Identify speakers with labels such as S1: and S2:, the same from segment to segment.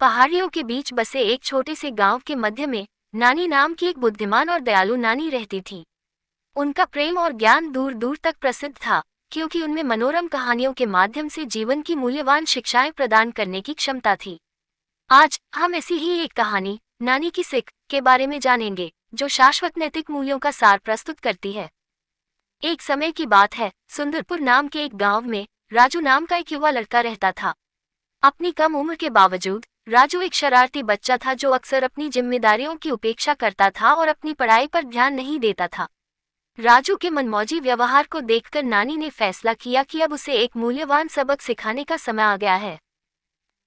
S1: पहाड़ियों के बीच बसे एक छोटे से गांव के मध्य में नानी नाम की एक बुद्धिमान और दयालु नानी रहती थी। उनका प्रेम और ज्ञान दूर दूर तक प्रसिद्ध था, क्योंकि उनमें मनोरम कहानियों के माध्यम से जीवन की मूल्यवान शिक्षाएं प्रदान करने की क्षमता थी। आज हम ऐसी ही एक कहानी, नानी की सिक, के बारे में जानेंगे, जो शाश्वत नैतिक मूल्यों का सार प्रस्तुत करती है। एक समय की बात है, सुंदरपुर नाम के एक गांव में राजू नाम का एक युवा लड़का रहता था। अपनी कम उम्र के बावजूद राजू एक शरारती बच्चा था, जो अक्सर अपनी जिम्मेदारियों की उपेक्षा करता था और अपनी पढ़ाई पर ध्यान नहीं देता था। राजू के मनमौजी व्यवहार को देखकर नानी ने फैसला किया कि अब उसे एक मूल्यवान सबक सिखाने का समय आ गया है।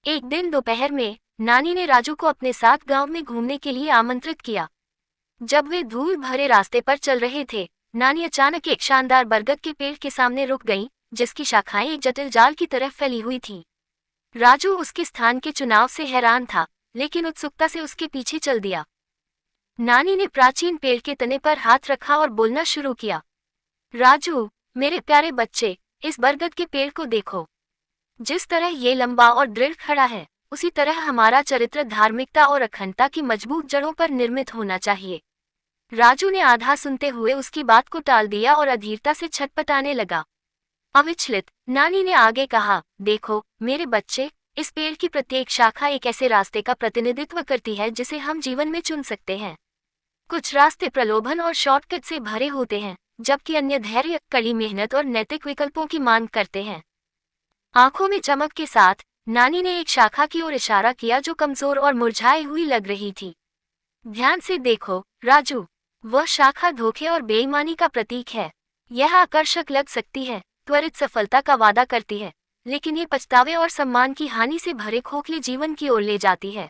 S1: एक दिन दोपहर में नानी ने राजू को अपने साथ गांव में घूमने के लिए आमंत्रित किया। जब वे धूल भरे रास्ते पर चल रहे थे, नानी अचानक एक शानदार बरगद के पेड़ के सामने रुक गईं, जिसकी शाखाएं एक जटिल जाल की तरह फैली हुई थीं। राजू उसके स्थान के चुनाव से हैरान था, लेकिन उत्सुकता से उसके पीछे चल दिया। नानी ने प्राचीन पेड़ के तने पर हाथ रखा और बोलना शुरू किया। राजू, मेरे प्यारे बच्चे, इस बरगद के पेड़ को देखो। जिस तरह ये लंबा और दृढ़ खड़ा है, उसी तरह हमारा चरित्र धार्मिकता और अखंडता की मजबूत जड़ों पर निर्मित होना चाहिए। राजू ने आधा सुनते हुए उसकी बात को टाल दिया और अधीरता से छटपटाने लगा। अविचलित नानी ने आगे कहा, देखो मेरे बच्चे, इस पेड़ की प्रत्येक शाखा एक ऐसे रास्ते का प्रतिनिधित्व करती है जिसे हम जीवन में चुन सकते हैं। कुछ रास्ते प्रलोभन और शॉर्टकट से भरे होते हैं, जबकि अन्य धैर्य, कड़ी मेहनत और नैतिक विकल्पों की मांग करते हैं। आंखों में चमक के साथ नानी ने एक शाखा की ओर इशारा किया जो कमजोर और मुरझाई हुई लग रही थी। ध्यान से देखो राजू, वह शाखा धोखे और बेईमानी का प्रतीक है। यह आकर्षक लग सकती है, त्वरित सफलता का वादा करती है, लेकिन ये पछतावे और सम्मान की हानि से भरे खोखले जीवन की ओर ले जाती है।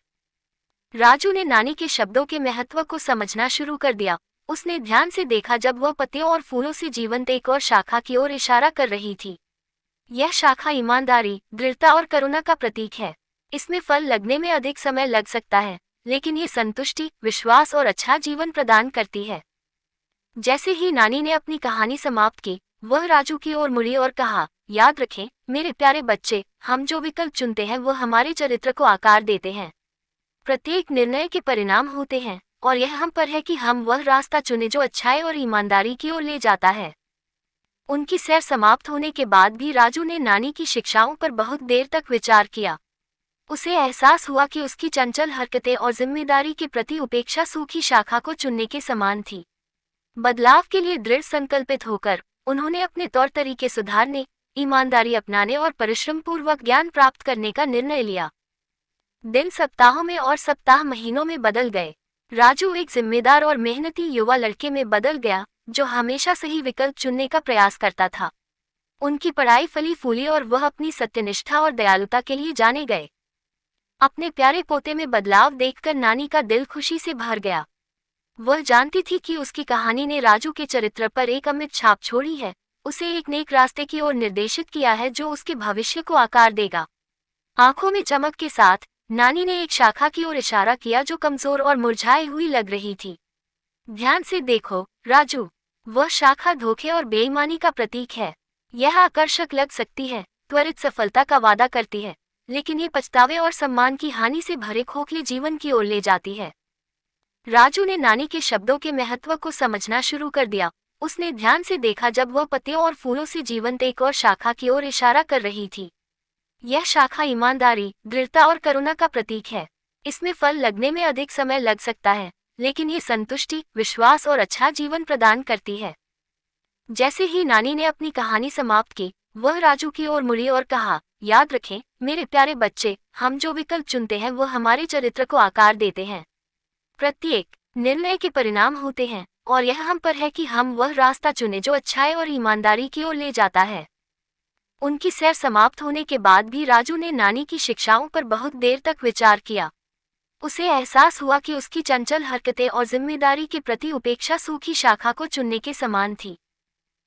S1: राजू ने नानी के शब्दों के महत्व को समझना शुरू कर दिया। उसने ध्यान से देखा जब वह पत्तियों और फूलों से जीवंत एक और शाखा की ओर इशारा कर रही थी। यह शाखा ईमानदारी, दृढ़ता और करुणा का प्रतीक है। इसमें फल लगने में अधिक समय लग सकता है, लेकिन ये संतुष्टि, विश्वास और अच्छा जीवन प्रदान करती है। जैसे ही नानी ने अपनी कहानी समाप्त की, वह राजू की ओर मुड़ी और कहा, याद रखें मेरे प्यारे बच्चे, हम जो विकल्प चुनते हैं वह हमारे चरित्र को आकार देते हैं। प्रत्येक निर्णय के परिणाम होते हैं, और यह हम पर है कि हम वह रास्ता चुने जो अच्छाई और ईमानदारी की ओर ले जाता है। उनकी सैर समाप्त होने के बाद भी राजू ने नानी की शिक्षाओं पर बहुत देर तक विचार किया। उसे एहसास हुआ कि उसकी चंचल हरकतें और जिम्मेदारी के प्रति उपेक्षा सूखी शाखा को चुनने के समान थी। बदलाव के लिए दृढ़ संकल्पित होकर उन्होंने अपने तौर तरीके सुधारने, ईमानदारी अपनाने और परिश्रम पूर्वक ज्ञान प्राप्त करने का निर्णय लिया। दिन सप्ताहों में और सप्ताह महीनों में बदल गए। राजू एक जिम्मेदार और मेहनती युवा लड़के में बदल गया, जो हमेशा सही विकल्प चुनने का प्रयास करता था। उनकी पढ़ाई फली फूली और वह अपनी सत्यनिष्ठा और दयालुता के लिए जाने गए। अपने प्यारे पोते में बदलाव देखकर नानी का दिल खुशी से भर गया। वह जानती थी कि उसकी कहानी ने राजू के चरित्र पर एक अमिट छाप छोड़ी है, उसे एक नेक रास्ते की ओर निर्देशित किया है जो उसके भविष्य को आकार देगा। आंखों में चमक के साथ नानी ने एक शाखा की ओर इशारा किया जो कमजोर और मुरझाई हुई लग रही थी। ध्यान से देखो राजू, वह शाखा धोखे और बेईमानी का प्रतीक है। यह आकर्षक लग सकती है, त्वरित सफलता का वादा करती है, लेकिन ये पछतावे और सम्मान की हानि से भरे खोखले जीवन की ओर ले जाती है। राजू ने नानी के शब्दों के महत्व को समझना शुरू कर दिया। उसने ध्यान से देखा जब वह पत्तियों और फूलों से जीवंत एक और शाखा की ओर इशारा कर रही थी। यह शाखा ईमानदारी, दृढ़ता और करुणा का प्रतीक है। इसमें फल लगने में अधिक समय लग सकता है, लेकिन ये संतुष्टि, विश्वास और अच्छा जीवन प्रदान करती है। जैसे ही नानी ने अपनी कहानी समाप्त की, वह राजू की ओर मुड़ी और कहा, याद रखें मेरे प्यारे बच्चे, हम जो विकल्प चुनते हैं वह हमारे चरित्र को आकार देते हैं। प्रत्येक निर्णय के परिणाम होते हैं, और यह हम पर है कि हम वह रास्ता चुने जो अच्छाई और ईमानदारी की ओर ले जाता है। उनकी सैर समाप्त होने के बाद भी राजू ने नानी की शिक्षाओं पर बहुत देर तक विचार किया। उसे एहसास हुआ कि उसकी चंचल हरकतें और जिम्मेदारी के प्रति उपेक्षा सूखी शाखा को चुनने के समान थी।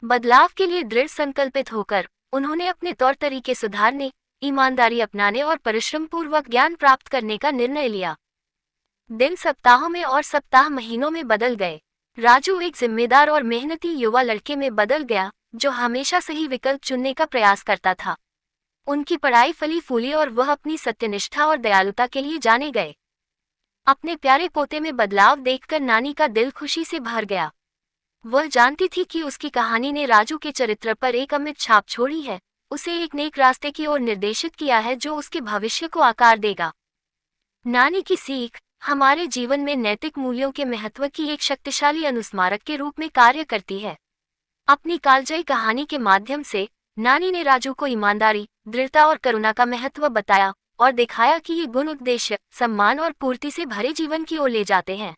S1: बदलाव के लिए दृढ़ संकल्पित होकर उन्होंने अपने तौर तरीके सुधारने, ईमानदारी अपनाने और परिश्रम पूर्वक ज्ञान प्राप्त करने का निर्णय लिया। दिन सप्ताहों में और सप्ताह महीनों में बदल गए। राजू एक जिम्मेदार और मेहनती युवा लड़के में बदल गया, जो हमेशा सही विकल्प चुनने का प्रयास करता था। उनकी पढ़ाई फली फूली और वह अपनी सत्यनिष्ठा और दयालुता के लिए जाने गए। अपने प्यारे पोते में बदलाव देखकर नानी का दिल खुशी से भर गया। वह जानती थी कि उसकी कहानी ने राजू के चरित्र पर एक अमिट छाप छोड़ी है, उसे एक नेक रास्ते की ओर निर्देशित किया है जो उसके भविष्य को आकार देगा। नानी की सीख हमारे जीवन में नैतिक मूल्यों के महत्व की एक शक्तिशाली अनुस्मारक के रूप में कार्य करती है। अपनी कालजयी कहानी के माध्यम से नानी ने राजू को ईमानदारी, दृढ़ता और करुणा का महत्व बताया और दिखाया कि ये गुण उद्देश्य, सम्मान और पूर्ति से भरे जीवन की ओर ले जाते हैं।